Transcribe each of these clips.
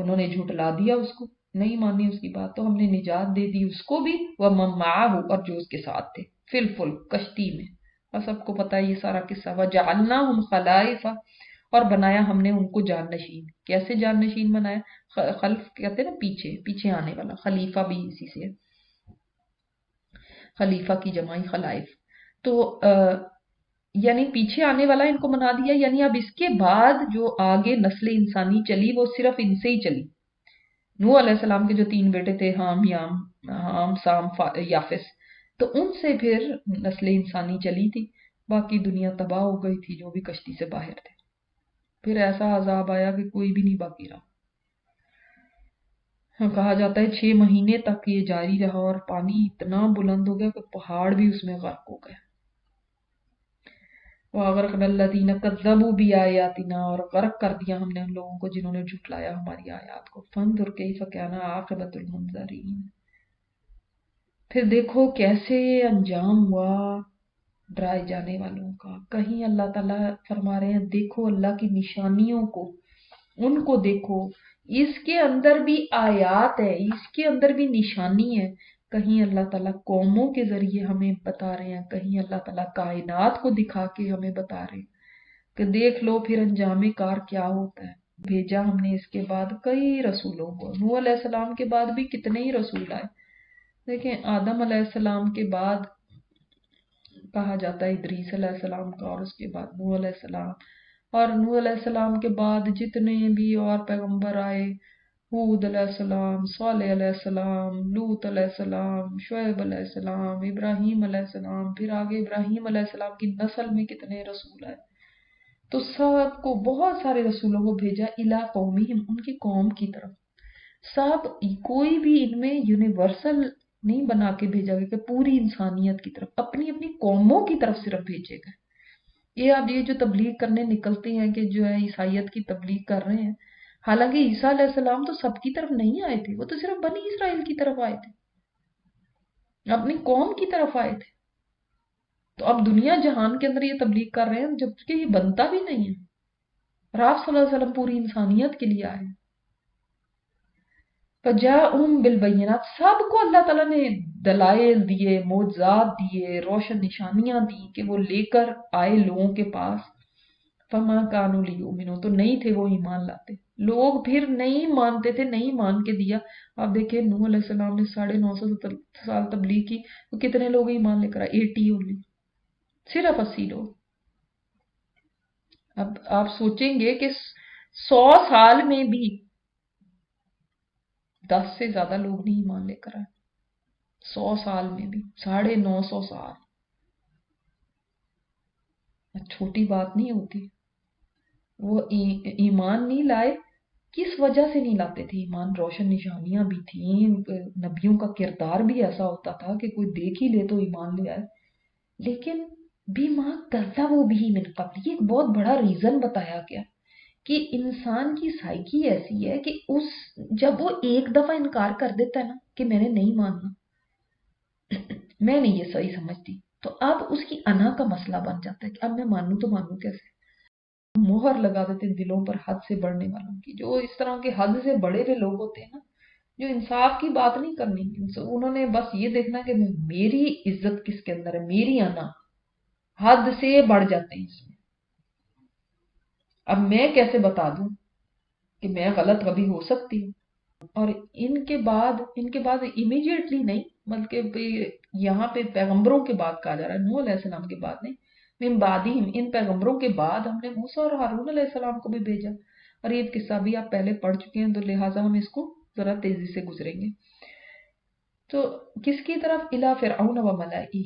انہوں نے جھٹلا دیا اس کو، نہیں مانی اس کی بات، تو ہم نے نجات دے دی اس کو بھی، وَمَن مَعَهُ، اور جو اس کے ساتھ تھے، فی الفلک، کشتی میں۔ اور سب کو پتا ہے یہ سارا قصہ، وَجَعَلْنَاهُمْ خَلَائِفَ، اور بنایا ہم نے ان کو جان نشین۔ کیسے جان نشین بنایا؟ خلف کہتے ہیں نا پیچھے، پیچھے آنے والا، خلیفہ بھی اسی سے ہے، خلیفہ کی جمع خلائف۔ تو یعنی پیچھے آنے والا ان کو بنا دیا، یعنی اب اس کے بعد جو آگے نسل انسانی چلی وہ صرف ان سے ہی چلی۔ نوح علیہ السلام کے جو 3 بیٹے تھے، حام سام یافس، تو ان سے پھر نسل انسانی چلی تھی، باقی دنیا تباہ ہو گئی تھی جو بھی کشتی سے باہر تھے۔ پھر ایسا عذاب آیا کہ کوئی بھی نہیں باقی رہا۔ کہا جاتا ہے 6 مہینے تک یہ جاری رہا اور پانی اتنا بلند ہو گیا کہ پہاڑ بھی اس میں غرق ہو گئے۔ وَأَغْرَقْنَا الَّذِينَ كَذَّبُوا بِآيَاتِنَا، اور غرق کر دیا ہم نے ان لوگوں کو جنہوں نے جھٹلایا ہماری آیات کو۔ فَانظُرْ كَيْفَ كَانَ عَاقِبَةُ الْمُنذَرِينَ، پھر دیکھو کیسے انجام ہوا ڈرائے جانے والوں کا۔ کہیں اللہ تعالیٰ فرما رہے ہیں دیکھو اللہ کی نشانیوں کو، ان کو دیکھو، اس کے اندر بھی آیات ہے، اس کے اندر بھی نشانی ہے۔ کہیں اللہ تعالیٰ قوموں کے ذریعے ہمیں بتا رہے ہیں، کہیں اللہ تعالیٰ کائنات کو دکھا کے ہمیں بتا رہے ہیں کہ دیکھ لو پھر انجام کار کیا ہوتا ہے۔ بھیجا ہم نے اس کے بعد کئی رسولوں کو، نوح علیہ السلام کے بعد بھی کتنے ہی رسول آئے۔ دیکھیں آدم علیہ السلام کے بعد کہا جاتا ہے ادریس علیہ السلام کا، اور اس کے بعد نوح علیہ السلام، اور نوح علیہ السلام کے بعد جتنے بھی اور پیغمبر آئے، ہود علیہ السلام، صالح علیہ السلام، لوط علیہ السلام، شعیب علیہ السلام، ابراہیم علیہ السلام، پھر آگے ابراہیم علیہ السلام کی نسل میں کتنے رسول آئے۔ تو سب کو، بہت سارے رسولوں کو بھیجا الی قومہم، ان کی قوم کی طرف۔ سب، کوئی بھی ان میں یونیورسل نہیں بنا کے بھیجا گیا کہ پوری انسانیت کی طرف، اپنی اپنی قوموں کی طرف صرف بھیجے گئے۔ یہ اب یہ جو تبلیغ کرنے نکلتے ہیں کہ جو ہے عیسائیت کی تبلیغ کر رہے ہیں، حالانکہ عیسیٰ علیہ السلام تو سب کی طرف نہیں آئے تھے، وہ تو صرف بنی اسرائیل کی طرف آئے تھے، اپنی قوم کی طرف آئے تھے۔ تو اب دنیا جہان کے اندر یہ تبلیغ کر رہے ہیں جبکہ یہ بنتا بھی نہیں ہے، اور آپ صلی اللہ علیہ وسلم پوری انسانیت کے لیے آئے۔ فَجَاءُهُم بِالْبَيِّنَاتِ، سب کو اللہ تعالیٰ نے دلائل دیے، معجزات دیے، روشن نشانیاں دی کہ وہ لے کر آئے لوگوں کے پاس۔ فَمَا كَانُوا لِيُؤْمِنُوا، تو نہیں تھے وہ ایمان لاتے، لوگ پھر نہیں مانتے تھے، نہیں مان کے دیا۔ آپ دیکھیں نوح علیہ السلام نے 950 سال تبلیغ کی، تو کتنے لوگ ایمان لے کر آئے؟ 80 only، صرف 80 لوگ۔ اب آپ سوچیں گے کہ 100 سال میں بھی 10 سے زیادہ لوگ نہیں ایمان لے کر آئے، 100 سال میں بھی 950 سال، چھوٹی بات نہیں ہوتی۔ وہ ایمان نہیں لائے، کس وجہ سے نہیں لاتے تھے ایمان؟ روشن نشانیاں بھی تھیں، نبیوں کا کردار بھی ایسا ہوتا تھا کہ کوئی دیکھ ہی لے تو ایمان لے آئے۔ لیکن بیما کذبوا بھی من قبل، یہ ایک بہت بڑا ریزن بتایا گیا کہ انسان کی سائیکی ایسی ہے کہ جب وہ ایک دفعہ انکار کر دیتا ہے نا کہ میں نے نہیں ماننا، میں نہیں یہ صحیح سمجھتی، تو اب اس کی انا کا مسئلہ بن جاتا ہے کہ اب میں مانوں تو مانوں کیسے۔ مہر لگا دیتے ہیں دلوں پر حد سے بڑھنے والوں کی، جو اس طرح کے حد سے بڑے ہوئے لوگ ہوتے ہیں نا، جو انصاف کی بات نہیں کرنی، انہوں نے بس یہ دیکھنا کہ میری عزت کس کے اندر ہے، میری انا، حد سے بڑھ جاتے ہیں اس میں۔ اب میں کیسے بتا دوں کہ میں غلط کبھی ہو سکتی ہوں؟ اور ان کے بعد امیڈیٹلی نہیں، بلکہ یہاں پہ پیغمبروں کے بعد کہا جا رہا ہے، نوح علیہ السلام کے بعد نہیں، من بعدہم، ان پیغمبروں کے بعد ہم نے موسیٰ اور ہارون علیہ السلام کو بھی بھیجا، اور یہ قصہ بھی آپ پہلے پڑھ چکے ہیں، تو لہٰذا ہم اس کو ذرا تیزی سے گزریں گے۔ تو کس کی طرف؟ الی فرعون و ملئہ،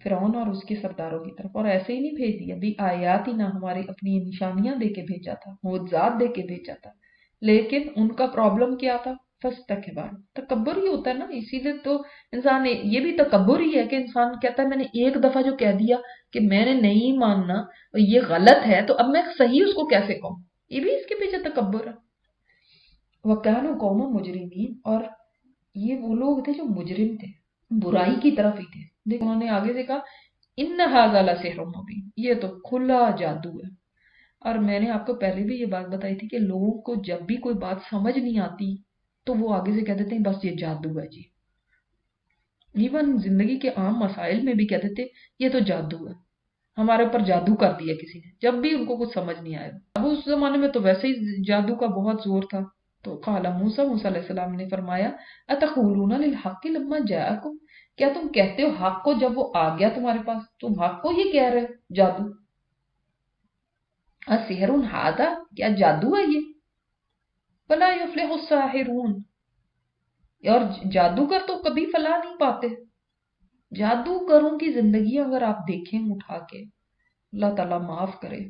فرعون اور اس کے سرداروں کی طرف۔ اور ایسے ہی نہیں بھیج دیا، بھی آیات ہی نہ، ہماری اپنی نشانیاں دے کے بھیجا تھا، معجزات دے کے بھیجا تھا، لیکن ان کا پرابلم کیا تھا؟ فاستکبر، تکبر ہی ہوتا ہے نا، اسی لیے تو انسان، یہ بھی تکبر ہی ہے کہ انسان کہتا ہے میں نے ایک دفعہ جو کہہ دیا کہ میں نے نہیں ماننا اور یہ غلط ہے، تو اب میں صحیح اس کو کیسے کہوں؟ یہ بھی اس کے پیچھے تکبر ہے۔ وَكَانُوا قَوْمًا مُجْرِمِينَ، اور یہ وہ لوگ تھے جو مجرم تھے، برائی کی طرف ہی تھے۔ دیکھو انہوں نے آگے سے کہا ان ھذا لسحر مبین، یہ تو کھلا جادو ہے۔ اور میں نے آپ کو پہلے بھی یہ بات بتائی تھی کہ لوگوں کو جب بھی کوئی بات سمجھ نہیں آتی تو وہ آگے سے کہہ دیتے ہیں بس یہ جادو ہے جی. ایون زندگی کے عام مسائل میں بھی کہہ دیتے یہ تو جادو ہے، ہمارے اوپر جادو کر دیا کسی نے، جب بھی ان کو کچھ سمجھ نہیں آئے. اب اس زمانے میں تو ویسے ہی جادو کا بہت زور تھا. تو قال موسیٰ علیہ السلام نے فرمایا اتقولون للحق لما جاءکم، کیا تم کہتے ہو حق کو جب وہ آ گیا تمہارے پاس، تم حق کو یہ کہہ رہے ہو جادو. اسحر ھذا، کیا جادو ہے یہ. فلا یفلح الساحرون، اور جادوگر تو کبھی فلاح نہیں پاتے. جادوگروں کی زندگی اگر آپ دیکھیں اٹھا کے، اللہ تعالیٰ معاف کرے،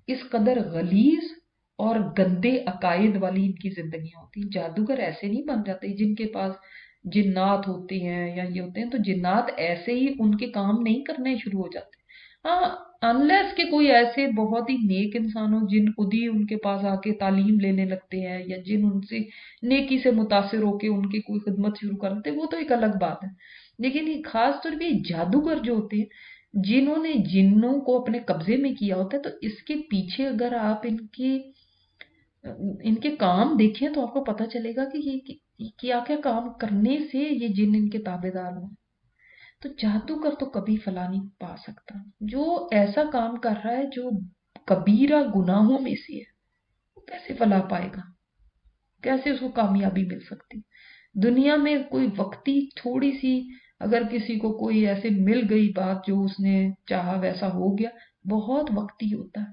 اس قدر غلیظ اور گندے عقائد والی ان کی زندگیاں ہوتی ہیں. جادوگر ایسے نہیں بن جاتے جن کے پاس جنات ہوتے ہیں یا یہ ہوتے ہیں، تو جنات ایسے ہی ان کے کام نہیں کرنے شروع ہو جاتے. ہاں، انلیس کہ کوئی ایسے بہت ہی نیک انسان ہو جن خود ہی ان کے پاس آ کے تعلیم لینے لگتے ہیں، یا جن ان سے نیکی سے متاثر ہو کے ان کی کوئی خدمت شروع کر دیتے، وہ تو ایک الگ بات ہے. لیکن یہ خاص طور پہ جادوگر جو ہوتے ہیں جنہوں نے جنوں کو اپنے قبضے میں کیا ہوتا ہے، تو اس کے پیچھے اگر آپ ان کے کام دیکھیں تو آپ کو پتہ چلے گا کہ یہ کیا کیا کام کرنے سے یہ جن ان کے تابع دار ہوں. تو جادوگر تو کبھی فلاح نہیں پا سکتا. جو ایسا کام کر رہا ہے جو کبیرہ گناہوں میں سے ہے، وہ کیسے فلاح پائے گا، کیسے اس کو کامیابی مل سکتی. دنیا میں کوئی وقتی تھوڑی سی اگر کسی کو کوئی ایسے مل گئی بات جو اس نے چاہا ویسا ہو گیا، بہت وقتی ہوتا ہے.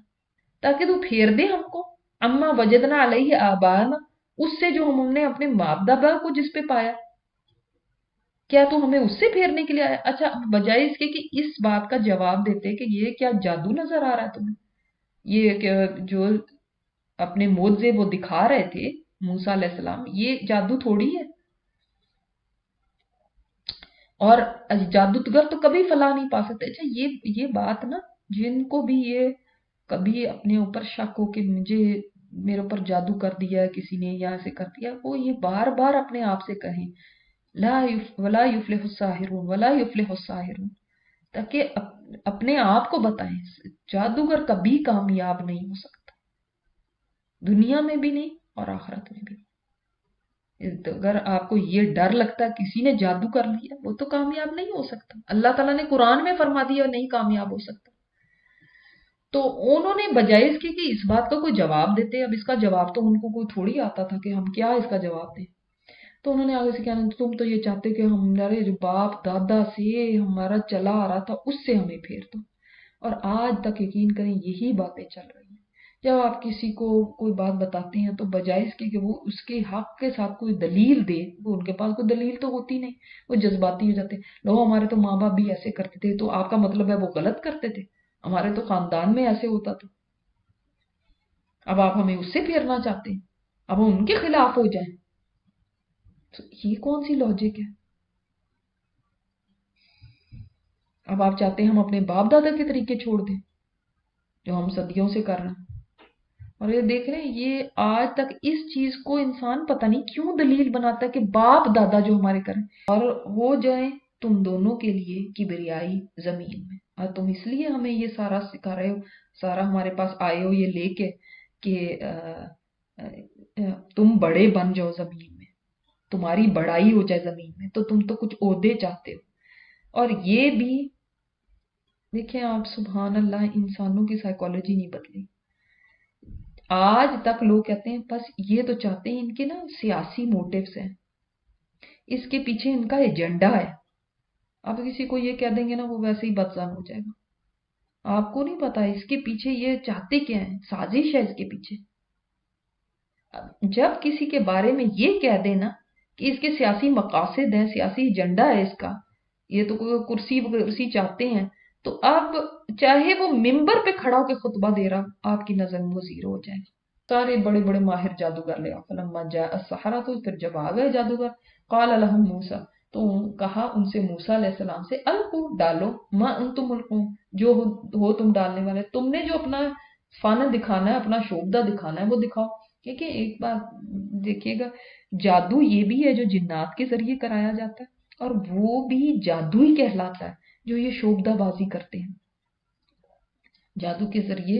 تاکہ تو پھیر دے ہم کو اما وجدنا علیہ آبانا، اس سے جو ہم نے اپنے باپ دادا کو جس پہ پایا، کیا تو ہمیں اس سے پھیرنے کے لیے آیا. اچھا، بجائے اس کے کہ اس بات کا جواب دیتے کہ یہ کیا جادو نظر آ رہا ہے تمہیں، یہ کہ جو اپنے معجزے وہ دکھا رہے تھے موسیٰ علیہ السلام، یہ جادو تھوڑی ہے. اور جادوگر تو کبھی فلاح نہیں پا سکتے. اچھا، یہ بات نا، جن کو بھی یہ کبھی اپنے اوپر شک ہو کہ میرے اوپر جادو کر دیا کسی نے یا ایسے کر دیا، وہ یہ بار بار اپنے آپ سے کہیں ولا یفلح الساحرون ولا یفلح الساحرون، تاکہ اپنے آپ کو بتائیں جادوگر کبھی کامیاب نہیں ہو سکتا، دنیا میں بھی نہیں اور آخرت میں بھی. اگر آپ کو یہ ڈر لگتا ہے کسی نے جادو کر لیا، وہ تو کامیاب نہیں ہو سکتا. اللہ تعالیٰ نے قرآن میں فرما دیا نہیں کامیاب ہو سکتا. تو انہوں نے بجائے اس کے کہ اس بات کا کوئی جواب دیتے، اب اس کا جواب تو ان کو کوئی تھوڑی آتا تھا کہ ہم کیا اس کا جواب دیں، تو انہوں نے آگے سے کہنا تم تو یہ چاہتے کہ ہمارے جو باپ دادا سے ہمارا چلا آ رہا تھا اس سے ہمیں پھیر دو. اور آج تک یقین کریں یہی باتیں چل رہی ہیں. جب آپ کسی کو کوئی بات بتاتے ہیں تو بجائے اس کے کہ وہ اس کے حق کے ساتھ کوئی دلیل دے، وہ ان کے پاس کوئی دلیل تو ہوتی نہیں، وہ جذباتی ہو جاتے. لوگ ہمارے تو ماں باپ بھی ایسے کرتے تھے، تو آپ کا مطلب ہے وہ غلط کرتے تھے، ہمارے تو خاندان میں ایسے ہوتا تھا، اب آپ ہمیں اس سے پھیرنا چاہتے ہیں، اب ہم ان کے خلاف ہو جائیں. تو یہ کون سی لاجک ہے. اب آپ چاہتے ہیں ہم اپنے باپ دادا کے طریقے چھوڑ دیں جو ہم صدیوں سے کر رہے ہیں. اور یہ دیکھ رہے ہیں، یہ آج تک اس چیز کو انسان پتہ نہیں کیوں دلیل بناتا ہے کہ باپ دادا جو ہمارے کریں اور ہو جائیں تم دونوں کے لیے کبریائی زمین میں. اور تم اس لیے ہمیں یہ سارا سکھا رہے ہو، سارا ہمارے پاس آئے ہو یہ لے کے کہ تم بڑے بن جاؤ زمین میں، تمہاری بڑائی ہو جائے زمین میں، تو تم تو کچھ عہدے چاہتے ہو. اور یہ بھی دیکھیں آپ، سبحان اللہ، انسانوں کی سائیکالوجی نہیں بدلی. آج تک لوگ کہتے ہیں بس یہ تو چاہتے ہیں، ان کے نا سیاسی موٹیوز ہیں، اس کے پیچھے ان کا ایجنڈا ہے. آپ کسی کو یہ کہہ دیں گے نا وہ ویسے ہی بدظن ہو جائے گا. آپ کو نہیں پتا اس کے پیچھے یہ چاہتے کیا ہیں، سازش ہے اس کے پیچھے. جب کسی کے بارے میں یہ کہہ دینا کہ اس کے سیاسی مقاصد ہیں، سیاسی ایجنڈا ہے اس کا، یہ تو کوئی کرسی چاہتے ہیں، تو اب چاہے وہ ممبر پہ کھڑا ہو کے خطبہ دے رہا، آپ کی نظر میں وہ زیرو ہو جائے گا. سارے بڑے بڑے ماہر جادوگر لے فلما جاء السحرہ، تو پھر جب آ گئے جادوگر، قال لهم موسیٰ، تو کہا ان سے موسیٰ علیہ السلام سے، القوا، ڈالو، ما انتم ملقون، جو ہو تم ڈالنے والے، تم نے جو اپنا فن دکھانا ہے، اپنا شوبدہ دکھانا ہے وہ دکھاؤ. کیونکہ ایک بات دیکھیے گا، جادو یہ بھی ہے جو جنات کے ذریعے کرایا جاتا ہے، اور وہ بھی جادو ہی کہلاتا ہے جو یہ شوبدہ بازی کرتے ہیں. جادو کے ذریعے